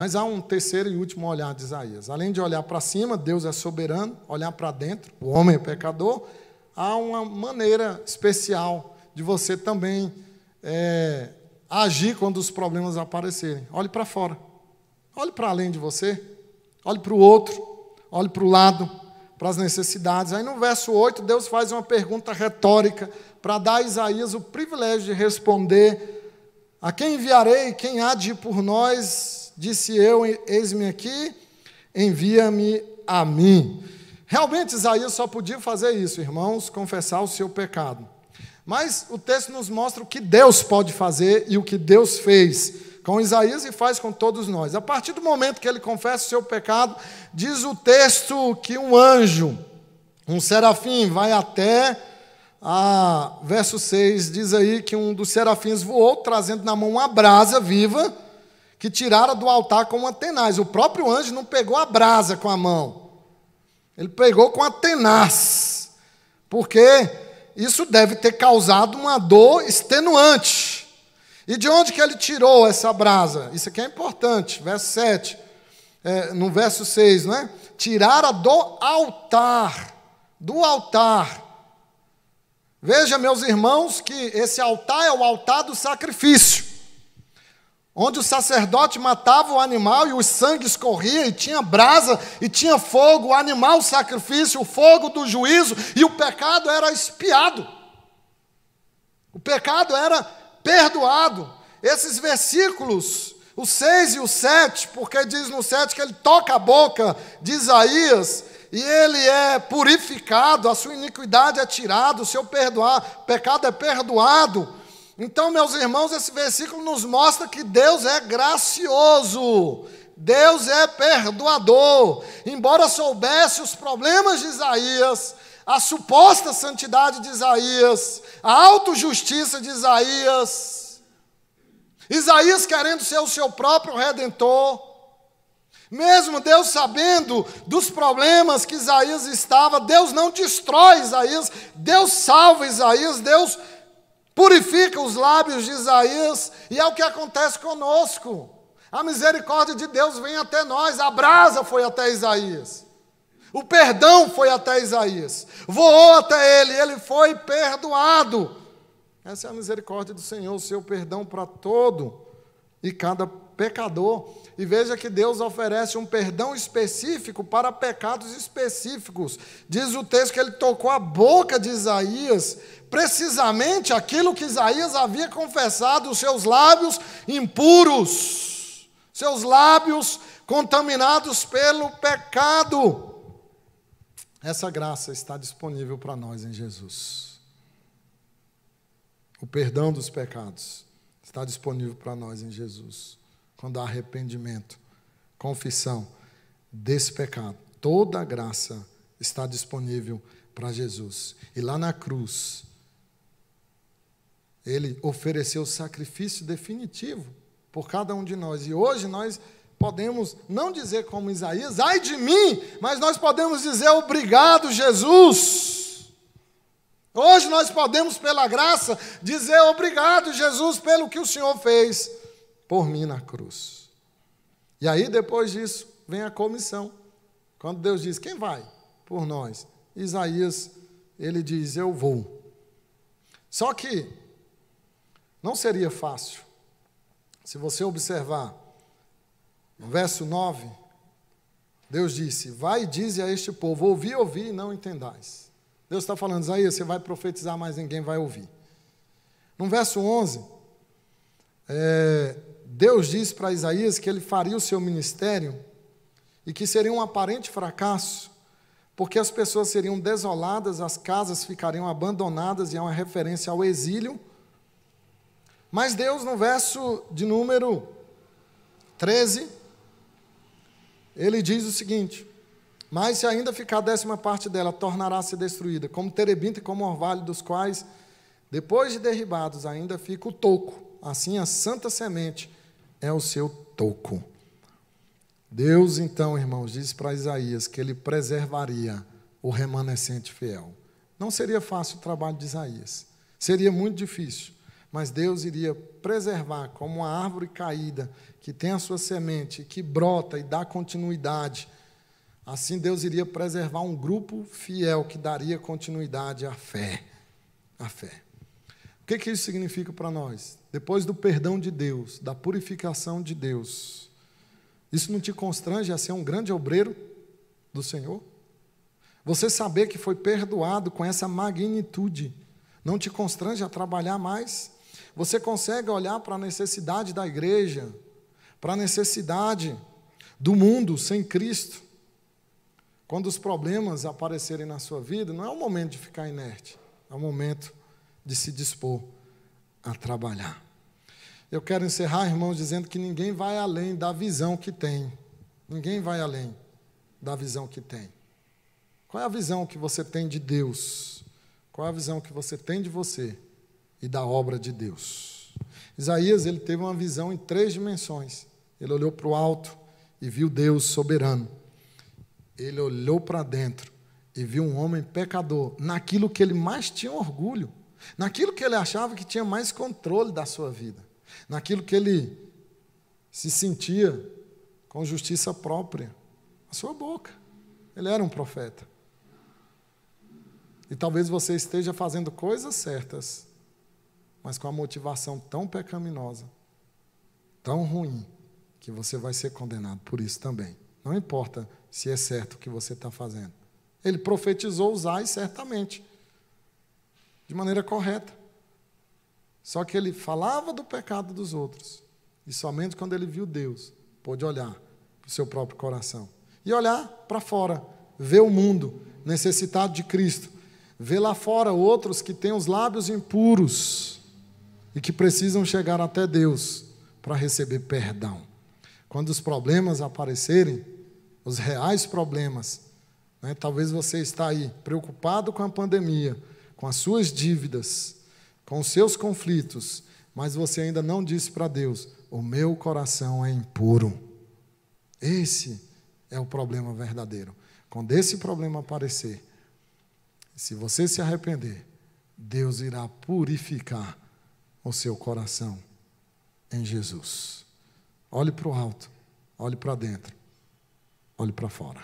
Mas há um terceiro e último olhar de Isaías. Além de olhar para cima, Deus é soberano, olhar para dentro, o homem é pecador, há uma maneira especial de você também agir quando os problemas aparecerem. Olhe para fora, olhe para além de você, olhe para o outro, olhe para o lado, para as necessidades. Aí no verso 8, Deus faz uma pergunta retórica para dar a Isaías o privilégio de responder: a quem enviarei? Quem há de ir por nós? Disse eu, eis-me aqui, envia-me a mim. Realmente Isaías só podia fazer isso, irmãos, confessar o seu pecado. Mas o texto nos mostra o que Deus pode fazer e o que Deus fez com Isaías e faz com todos nós. A partir do momento que ele confessa o seu pecado, diz o texto que um anjo, um serafim, vai até verso 6, diz aí que um dos serafins voou, trazendo na mão uma brasa viva, que tirara do altar com uma tenaz. O próprio anjo não pegou a brasa com a mão, ele pegou com a tenaz, porque isso deve ter causado uma dor extenuante. E de onde que ele tirou essa brasa? Isso aqui é importante, verso 7, no verso 6, não é? Tirara do altar, Veja, meus irmãos, que esse altar é o altar do sacrifício, onde o sacerdote matava o animal e o sangue escorria, e tinha brasa, e tinha fogo, o animal, o sacrifício, o fogo do juízo, e o pecado era expiado. O pecado era perdoado. Esses versículos, o 6 e o 7, porque diz no 7 que ele toca a boca de Isaías, e ele é purificado, a sua iniquidade é tirada, o seu pecado é perdoado. Então, meus irmãos, esse versículo nos mostra que Deus é gracioso, Deus é perdoador. Embora soubesse os problemas de Isaías, a suposta santidade de Isaías, a autojustiça de Isaías querendo ser o seu próprio redentor, mesmo Deus sabendo dos problemas que Isaías estava, Deus não destrói Isaías, Deus salva Isaías, Deus purifica os lábios de Isaías, e é o que acontece conosco. A misericórdia de Deus vem até nós, a brasa foi até Isaías, o perdão foi até Isaías, voou até ele foi perdoado. Essa é a misericórdia do Senhor, o seu perdão para todo e cada pecador. E veja que Deus oferece um perdão específico para pecados específicos. Diz o texto que ele tocou a boca de Isaías, precisamente aquilo que Isaías havia confessado, os seus lábios impuros, seus lábios contaminados pelo pecado. Essa graça está disponível para nós em Jesus. O perdão dos pecados está disponível para nós em Jesus. Quando há arrependimento, confissão desse pecado, toda a graça está disponível para Jesus. E lá na cruz, ele ofereceu o sacrifício definitivo por cada um de nós. E hoje nós podemos não dizer como Isaías, ai de mim, mas nós podemos dizer obrigado, Jesus. Hoje nós podemos, pela graça, dizer obrigado, Jesus, pelo que o Senhor fez por mim na cruz. E aí, depois disso, vem a comissão. Quando Deus diz, quem vai por nós? Isaías, ele diz, eu vou. Só que não seria fácil. Se você observar, no verso 9, Deus disse, vai e dize a este povo, ouvi e não entendais. Deus está falando, Isaías, você vai profetizar, mas ninguém vai ouvir. No verso 11, Deus diz para Isaías que ele faria o seu ministério e que seria um aparente fracasso, porque as pessoas seriam desoladas, as casas ficariam abandonadas, e é uma referência ao exílio. Mas Deus, no verso de número 13, ele diz o seguinte, mas se ainda ficar a 10ª parte dela, tornará-se destruída, como terebinto e como orvalho, dos quais, depois de derribados, ainda fica o toco. Assim a santa semente é o seu toco. Deus, então, irmãos, disse para Isaías que ele preservaria o remanescente fiel. Não seria fácil o trabalho de Isaías, seria muito difícil, mas Deus iria preservar como uma árvore caída, que tem a sua semente, que brota e dá continuidade. Assim Deus iria preservar um grupo fiel que daria continuidade à fé. A fé. O que isso significa para nós? Depois do perdão de Deus, da purificação de Deus, isso não te constrange a ser um grande obreiro do Senhor? Você saber que foi perdoado com essa magnitude, não te constrange a trabalhar mais? Você consegue olhar para a necessidade da igreja, para a necessidade do mundo sem Cristo? Quando os problemas aparecerem na sua vida, não é o momento de ficar inerte, é o momento de se dispor a trabalhar. Eu quero encerrar, irmãos, dizendo que ninguém vai além da visão que tem. Ninguém vai além da visão que tem. Qual é a visão que você tem de Deus? Qual é a visão que você tem de você e da obra de Deus? Isaías, ele teve uma visão em 3 dimensões. Ele olhou para o alto e viu Deus soberano. Ele olhou para dentro e viu um homem pecador naquilo que ele mais tinha orgulho, naquilo que ele achava que tinha mais controle da sua vida, naquilo que ele se sentia com justiça própria, a sua boca. Ele era um profeta. E talvez você esteja fazendo coisas certas, mas com a motivação tão pecaminosa, tão ruim, que você vai ser condenado por isso também. Não importa se é certo o que você está fazendo. Ele profetizou Uzai certamente, de maneira correta. Só que ele falava do pecado dos outros. E somente quando ele viu Deus, pôde olhar para o seu próprio coração. E olhar para fora, ver o mundo necessitado de Cristo. Ver lá fora outros que têm os lábios impuros e que precisam chegar até Deus para receber perdão. Quando os problemas aparecerem, os reais problemas, né, talvez você está aí preocupado com a pandemia, com as suas dívidas, com os seus conflitos, mas você ainda não disse para Deus: o meu coração é impuro. Esse é o problema verdadeiro. Quando esse problema aparecer, se você se arrepender, Deus irá purificar o seu coração em Jesus. Olhe para o alto, olhe para dentro, olhe para fora.